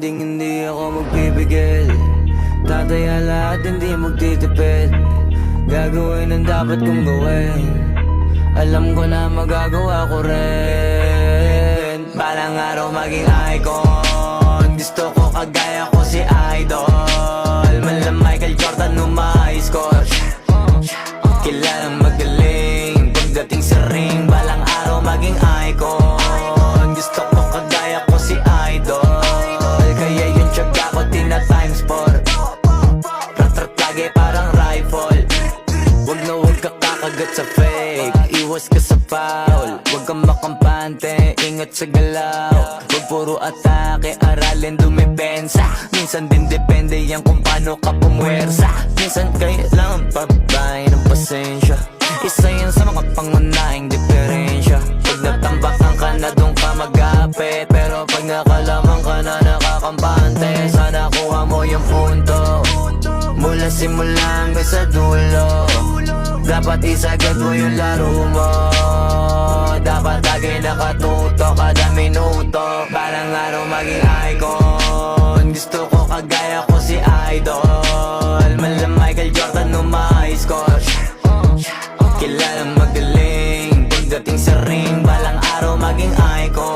hinding hindi ako magpipigil. Tataya lahat, hindi magtitipid. Gagawin ang dapat kong gawin. Alam ko na magagawa ko rin. Balang araw maging icon. Gusto ko kagaya ko si Idol. Mala Michael Jordan score. Kilalang magaling pagdating sa ring. Balang araw maging icon. Gusto ko kagaya ko si Idol. Kaya yung tiyaga ko tina-times 4. Rat-rat lagi parang rifle. Wag na wag ka kakagat sa fake. Iwas ka sa foul. Wag kang makampante, ingat sa galaw. Wag puro atake, aralin dumipensa. Minsan din depende yan kung paano ka pumwersa. Minsan kailangan pabay ng pasensya. Isa yan sa mga pangunahing diferensya. Pag natambakan ka na doon ka mag-apit. Pero pag nakalaman ka na nakakampante, sana kuha mo yung punto. Mula simula hanggang sa dulo, dapat isagad mo yung laro mo. Dapat lagi nakatuto kada minuto. Parang araw maging icon. Gusto ko kagaya ko si Idol. Mala Michael Jordan score. Kilalang magaling pagdating sa ring. Balang araw maging icon.